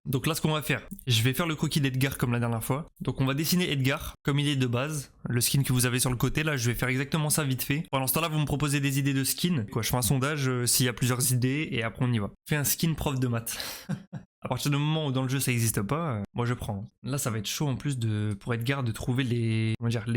Donc là, ce qu'on va faire, je vais faire le croquis d'Edgar comme la dernière fois. Donc on va dessiner Edgar comme il est de base. Le skin que vous avez sur le côté, là, je vais faire exactement ça vite fait. Pendant ce temps-là, vous me proposez des idées de skin. Quoi, je fais un sondage s'il y a plusieurs idées et après on y va. Je fais un skin prof de maths. À partir du moment où dans le jeu ça n'existe pas, moi je prends. Là ça va être chaud en plus pour Edgar de trouver les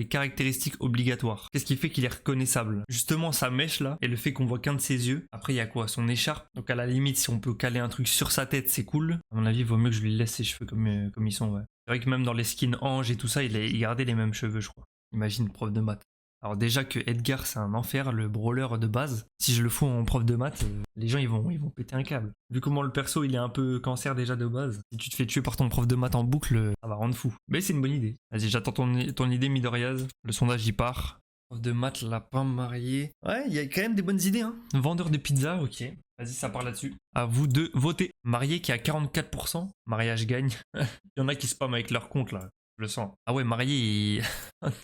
caractéristiques obligatoires. Qu'est-ce qui fait qu'il est reconnaissable? Justement sa mèche là et le fait qu'on voit qu'un de ses yeux. Après il y a quoi? Son écharpe. Donc à la limite si on peut caler un truc sur sa tête c'est cool. À mon avis il vaut mieux que je lui laisse ses cheveux comme ils sont. Ouais. C'est vrai que même dans les skins Ange et tout ça il gardait les mêmes cheveux je crois. Imagine prof de maths. Alors déjà que Edgar c'est un enfer, le brawler de base. Si je le fous en prof de maths, les gens ils vont péter un câble. Vu comment le perso il est un peu cancer déjà de base, si tu te fais tuer par ton prof de maths en boucle, ça va rendre fou. Mais c'est une bonne idée. Vas-y j'attends ton idée Midoriaz. Le sondage il part. Prof de maths, lapin marié. Ouais il y a quand même des bonnes idées hein. Vendeur de pizza, ok. Vas-y ça part là-dessus. À vous de voter. Marié qui a 44%. Mariage gagne. Il y en a qui spamment avec leur compte là. Je le sens. Ah ouais, marié,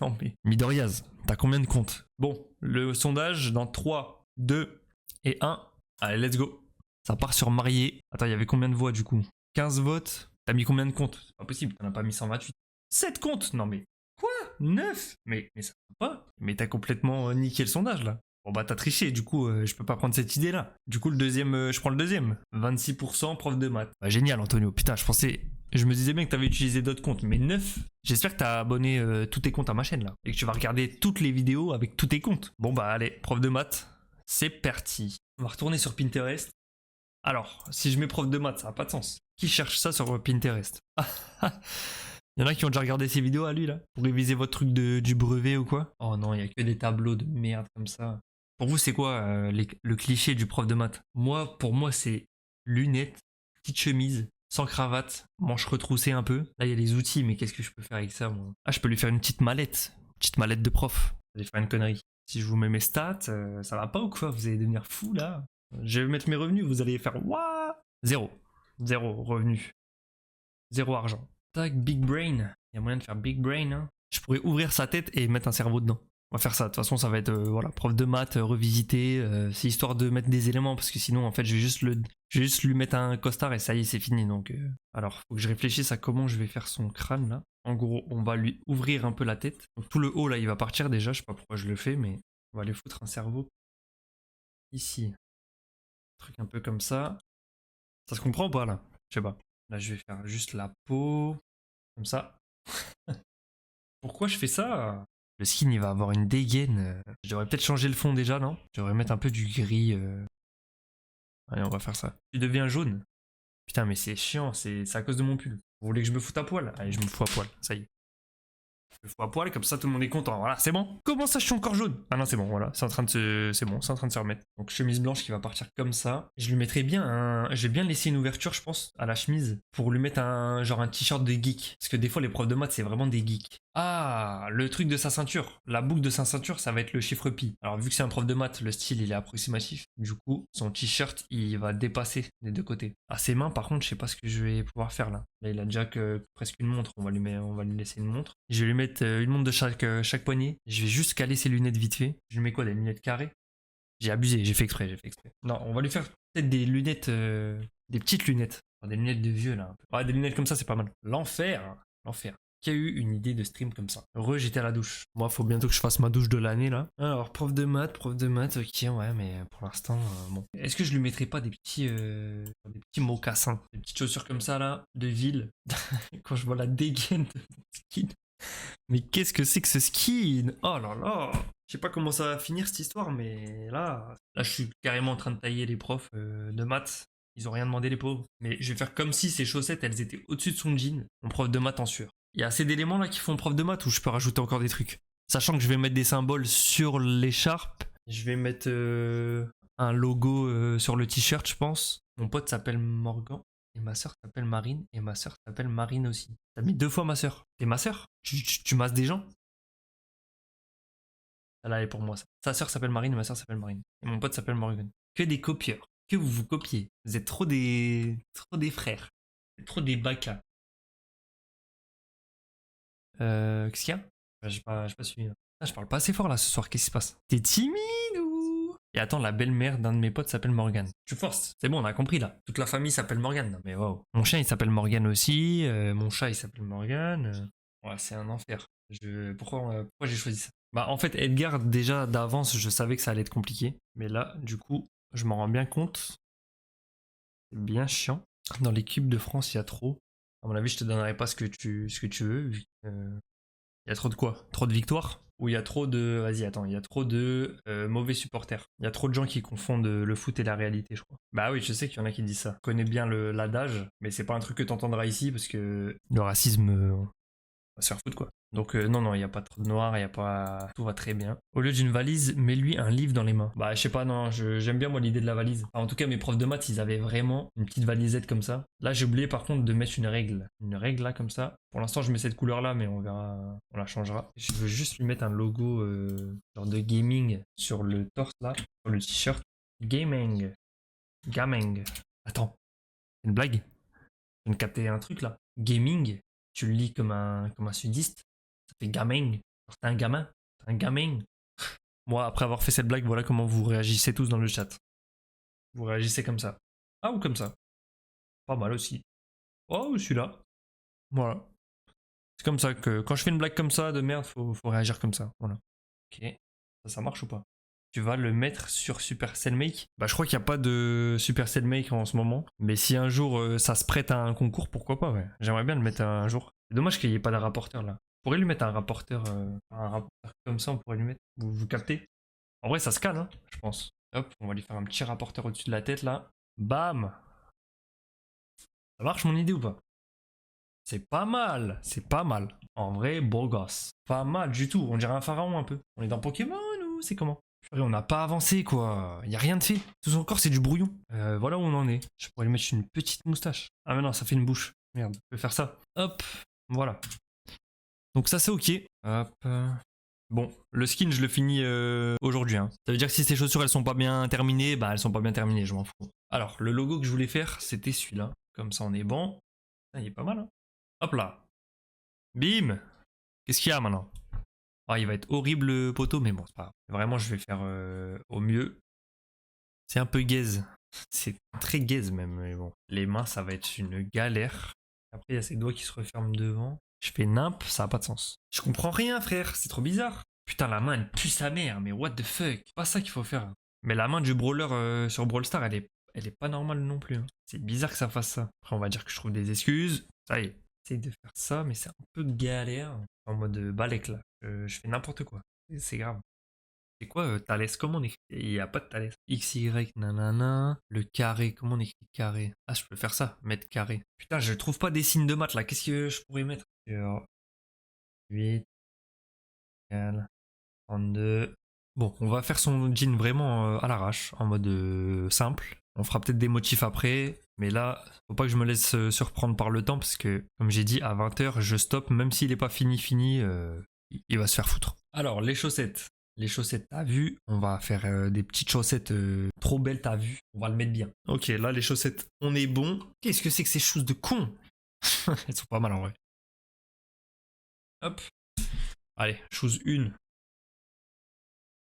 non mais... Midoriaz, t'as combien de comptes? Bon, le sondage dans 3, 2 et 1. Allez, let's go. Ça part sur marié. Attends, il y avait combien de voix du coup? 15 votes. T'as mis combien de comptes? C'est pas possible, t'en as pas mis 128. 7 comptes? Non mais... Quoi? 9? Mais ça va pas. Mais t'as complètement niqué le sondage là. Bon bah t'as triché, du coup je peux pas prendre cette idée là. Du coup le deuxième, je prends le deuxième. 26% prof de maths. Bah, génial Antonio, putain je me disais bien que t'avais utilisé d'autres comptes, mais 9. J'espère que t'as abonné tous tes comptes à ma chaîne là. Et que tu vas regarder toutes les vidéos avec tous tes comptes. Bon bah allez, prof de maths, c'est parti. On va retourner sur Pinterest. Alors, si je mets prof de maths, ça n'a pas de sens. Qui cherche ça sur Pinterest? Il y en a qui ont déjà regardé ces vidéos à lui là pour réviser votre truc du brevet ou quoi? Oh non, il y a que des tableaux de merde comme ça. Pour vous, c'est quoi le cliché du prof de maths? Pour moi, c'est lunettes, petite chemise, sans cravate, manche retroussée un peu. Là, il y a les outils, mais qu'est-ce que je peux faire avec ça, moi? Ah, je peux lui faire une petite mallette de prof. Je vais faire une connerie. Si je vous mets mes stats, ça va pas ou quoi? Vous allez devenir fou là. Je vais mettre mes revenus, vous allez faire Wouah! Zéro revenu. Zéro argent. Tac, big brain. Il y a moyen de faire big brain. Hein. Je pourrais ouvrir sa tête et mettre un cerveau dedans. On va faire ça. De toute façon, ça va être voilà, prof de maths, revisité. C'est histoire de mettre des éléments parce que sinon, en fait, je vais juste lui mettre un costard et ça y est, c'est fini. Donc, alors, faut que je réfléchisse à comment je vais faire son crâne là. En gros, on va lui ouvrir un peu la tête. Donc, tout le haut là, il va partir déjà. Je sais pas pourquoi je le fais, mais on va lui foutre un cerveau ici. Un truc un peu comme ça. Ça se comprend ou pas là? Je sais pas. Là, je vais faire juste la peau. Comme ça. Pourquoi je fais ça? Le skin il va avoir une dégaine. Je devrais peut-être changer le fond déjà, non? Je devrais mettre un peu du gris. Allez, on va faire ça. Tu deviens jaune. Putain, mais c'est chiant, c'est à cause de mon pull. Vous voulez que je me foute à poil? Allez, je me fous à poil, ça y est. Je me fous à poil, comme ça tout le monde est content. Voilà, c'est bon. Comment ça, je suis encore jaune? Ah non, c'est bon, voilà. C'est bon, c'est en train de se remettre. Donc, chemise blanche qui va partir comme ça. Je lui mettrai bien je vais bien laisser une ouverture, je pense, à la chemise. Pour lui mettre genre un t-shirt de geek. Parce que des fois, les profs de maths, c'est vraiment des geeks. Ah, le truc de sa ceinture. La boucle de sa ceinture, ça va être le chiffre pi. Alors, vu que c'est un prof de maths, le style, il est approximatif. Du coup, son t-shirt, il va dépasser des deux côtés. À ses mains, par contre, je sais pas ce que je vais pouvoir faire là. Là, il a déjà presque une montre. On va lui laisser une montre. Je vais lui mettre une montre de chaque poignet. Je vais juste caler ses lunettes vite fait. Je lui mets quoi, des lunettes carrées? J'ai abusé, j'ai fait exprès. Non, on va lui faire peut-être des lunettes, des petites lunettes. Enfin, des lunettes de vieux là. Ouais, des lunettes comme ça, c'est pas mal. L'enfer. Qui a eu une idée de stream comme ça? Heureux, j'étais à la douche. Moi, faut bientôt que je fasse ma douche de l'année là. Alors, prof de maths, ok, ouais, mais pour l'instant, bon. Est-ce que je lui mettrais pas des petits mocassins, des petites chaussures comme ça là, de ville? Quand je vois la dégaine de skin. Mais qu'est-ce que c'est que ce skin? Oh là là! Je sais pas comment ça va finir cette histoire, mais là, je suis carrément en train de tailler les profs de maths. Ils ont rien demandé les pauvres. Mais je vais faire comme si ces chaussettes, elles étaient au-dessus de son jean. Mon prof de maths en sueur. Il y a assez d'éléments là qui font prof de maths ou je peux rajouter encore des trucs. Sachant que je vais mettre des symboles sur l'écharpe. Je vais mettre un logo sur le t-shirt, je pense. Mon pote s'appelle Morgan. Et ma soeur s'appelle Marine. Et ma soeur s'appelle Marine aussi. T'as mis 2 fois ma soeur. Et ma soeur? Tu masses des gens? Là, elle est pour moi. Sa soeur s'appelle Marine et ma soeur s'appelle Marine. Et mon pote s'appelle Morgan. Que des copieurs. Que vous copiez. Vous êtes trop des frères. Trop des bacas. Qu'est-ce qu'il y a? J'ai pas suivi. Ah, je parle pas assez fort là ce soir. Qu'est-ce qui se passe? T'es timide ou? Et attends, la belle-mère d'un de mes potes s'appelle Morgane. Tu forces. C'est bon, on a compris là. Toute la famille s'appelle Morgane. Non, mais waouh. Mon chien, il s'appelle Morgane aussi. Mon chat, il s'appelle Morgane. Ouais, c'est un enfer. Pourquoi j'ai choisi ça? Bah, en fait, Edgar, déjà d'avance, je savais que ça allait être compliqué. Mais là, du coup, je m'en rends bien compte. C'est bien chiant. Dans l'équipe de France, il y a trop. À mon avis, je te donnerai pas ce que tu veux. Il y a trop de quoi? Trop de victoires? Ou il y a trop de... Vas-y, attends, il y a trop de mauvais supporters. Il y a trop de gens qui confondent le foot et la réalité, je crois. Bah oui, je sais qu'il y en a qui disent ça. Je connais bien l'adage, mais c'est pas un truc que t'entendras ici parce que le racisme, va se faire foutre quoi. Donc non, non, il n'y a pas trop de noir, il y a pas... Tout va très bien. Au lieu d'une valise, mets-lui un livre dans les mains. Bah je sais pas, non, j'aime bien moi l'idée de la valise. Enfin, en tout cas, mes profs de maths, ils avaient vraiment une petite valisette comme ça. Là, j'ai oublié par contre de mettre une règle. Une règle là comme ça. Pour l'instant, je mets cette couleur là, mais on verra, on la changera. Je veux juste lui mettre un logo genre de gaming sur le torse là, sur le t-shirt. Gaming. Gaming. Attends, c'est une blague? Je viens de capter un truc là. Gaming, tu le lis comme un sudiste. Ça fait gaming. Genre, t'es un gamin. T'es un gaming. Moi, après avoir fait cette blague, voilà comment vous réagissez tous dans le chat. Vous réagissez comme ça. Ah, ou comme ça. Pas mal aussi. Oh, celui-là. Voilà. C'est comme ça que quand je fais une blague comme ça de merde, faut réagir comme ça. Voilà. Ok. Ça marche ou pas? Tu vas le mettre sur Supercell Make. Bah, je crois qu'il n'y a pas de Supercell Make en ce moment. Mais si un jour ça se prête à un concours, pourquoi pas, ouais. J'aimerais bien le mettre un jour. C'est dommage qu'il n'y ait pas de rapporteur là. On pourrait lui mettre un rapporteur comme ça, on pourrait lui mettre. Vous captez? En vrai, ça se cale, hein, je pense. Hop, on va lui faire un petit rapporteur au-dessus de la tête là. Bam! Ça marche mon idée ou pas? C'est pas mal, c'est pas mal. En vrai, beau gosse. Pas mal du tout, on dirait un pharaon un peu. On est dans Pokémon ou c'est comment? On n'a pas avancé quoi, y a rien de fait. Tout son corps c'est du brouillon. Voilà où on en est. Je pourrais lui mettre une petite moustache. Ah mais non, ça fait une bouche. Merde, je vais faire ça. Hop, voilà. Donc ça c'est ok. Hop. Bon, le skin je le finis aujourd'hui. Hein. Ça veut dire que si ces chaussures elles sont pas bien terminées, bah elles sont pas bien terminées, je m'en fous. Alors, le logo que je voulais faire, c'était celui-là. Comme ça on est bon. Ah, il est pas mal hein. Hop là. Bim. Qu'est-ce qu'il y a maintenant? Ah, il va être horrible le poteau, mais bon, c'est pas grave. Vraiment, je vais faire au mieux. C'est un peu gaze. C'est très gaze même, mais bon. Les mains, ça va être une galère. Après, il y a ses doigts qui se referment devant. Je fais nimp, ça a pas de sens. Je comprends rien, frère, c'est trop bizarre. Putain, la main, elle pue sa mère, mais what the fuck? C'est pas ça qu'il faut faire. Mais la main du brawler sur Brawl Stars, elle est pas normale non plus. Hein. C'est bizarre que ça fasse ça. Après, on va dire que je trouve des excuses. Ça y est, j'essaye de faire ça, mais c'est un peu galère. En mode balèque là. Je fais n'importe quoi. C'est grave. C'est quoi Thalès? Comment on écrit? Il n'y a pas de Thalès. XY, nanana. Le carré, comment on écrit carré? Ah, je peux faire ça, mettre carré. Putain, je trouve pas des signes de maths là. Qu'est-ce que je pourrais mettre? 8 égale 32. Bon, on va faire son jean vraiment à l'arrache, en mode simple. On fera peut-être des motifs après, mais là, faut pas que je me laisse surprendre par le temps, parce que, comme j'ai dit, à 20h, je stoppe, même s'il est pas fini, il va se faire foutre. Alors, les chaussettes. Les chaussettes, t'as vu? On va faire des petites chaussettes trop belles, t'as vu? On va le mettre bien. Ok, là, les chaussettes, on est bon. Qu'est-ce que c'est que ces choses de con? Elles sont pas mal en vrai. Hop. Allez, chose 1.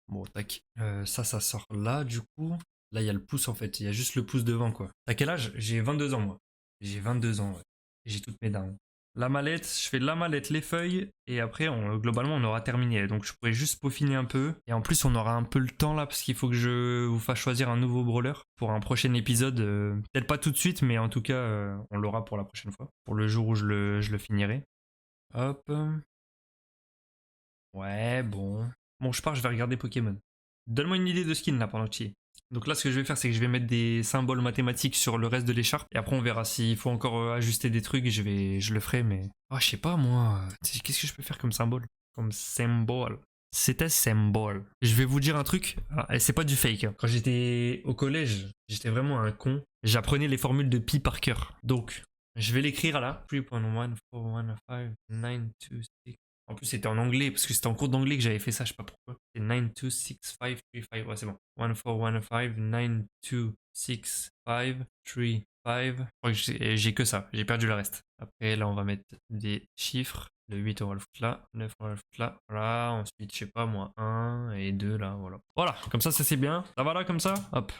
Bon, tac. Ça sort là, du coup. Là, il y a le pouce, en fait. Il y a juste le pouce devant, quoi. T'as quel âge? J'ai 22 ans, moi. J'ai 22 ans, ouais. J'ai toutes mes dents. La mallette, je fais la mallette, les feuilles, et après, globalement, on aura terminé. Donc, je pourrais juste peaufiner un peu. Et en plus, on aura un peu le temps, là, parce qu'il faut que je vous fasse choisir un nouveau brawler pour un prochain épisode. Peut-être pas tout de suite, mais en tout cas, on l'aura pour la prochaine fois. Pour le jour où je le finirai. Hop. Ouais, bon. Bon, je pars, je vais regarder Pokémon. Donne-moi une idée de skin là pendant que tu y es. Donc là, ce que je vais faire, c'est que je vais mettre des symboles mathématiques sur le reste de l'écharpe. Et après, on verra s'il faut encore ajuster des trucs. Je le ferai, mais. Oh, je sais pas, moi. Qu'est-ce que je peux faire comme symbole? Comme symbole. C'était symbole. Je vais vous dire un truc. Ah, c'est pas du fake. Hein. Quand j'étais au collège, j'étais vraiment un con. J'apprenais les formules de pi par cœur. Donc, je vais l'écrire là. 3.1415926. En plus, c'était en anglais, parce que c'était en cours d'anglais que j'avais fait ça, je sais pas pourquoi. C'est 926535. Ouais, c'est bon. 14159265335. Je crois que j'ai que ça. J'ai perdu le reste. Après, là, on va mettre des chiffres. Le 8, on va le foutre là. 9, on va le foutre là. Voilà. Ensuite, je sais pas, moi, 1 et 2 là. Voilà. Voilà. Comme ça c'est bien. Ça va là, comme ça. Hop.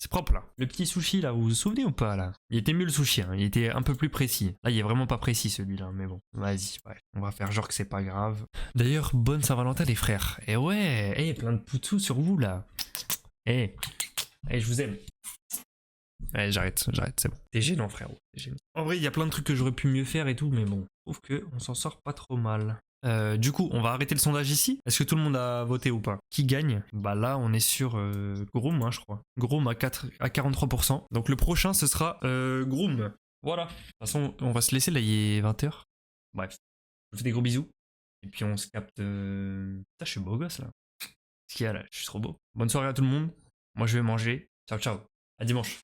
C'est propre là. Le petit sushi là, vous vous souvenez ou pas là? Il était mieux le sushi, hein. Il était un peu plus précis. Là, il est vraiment pas précis celui-là, mais bon. Vas-y, ouais. On va faire genre que c'est pas grave. D'ailleurs, bonne Saint-Valentin les frères. Et ouais, plein de poutous sur vous là. Je vous aime. Allez, j'arrête, c'est bon. T'es gênant, frérot. T'es gênant. En vrai, il y a plein de trucs que j'aurais pu mieux faire et tout, mais bon. Je trouve qu'on s'en sort pas trop mal. Du coup, on va arrêter le sondage ici. Est-ce que tout le monde a voté ou pas? Qui gagne? Bah là, on est sur Groom, hein, je crois. Groom à 43%. Donc le prochain, ce sera Groom. Voilà. De toute façon, on va se laisser, là, il est 20h. Bref. Je vous fais des gros bisous. Et puis on se capte... Putain, je suis beau gosse, là. Qu'est-ce qu'il y a, là? Je suis trop beau. Bonne soirée à tout le monde. Moi, je vais manger. Ciao, ciao. À dimanche.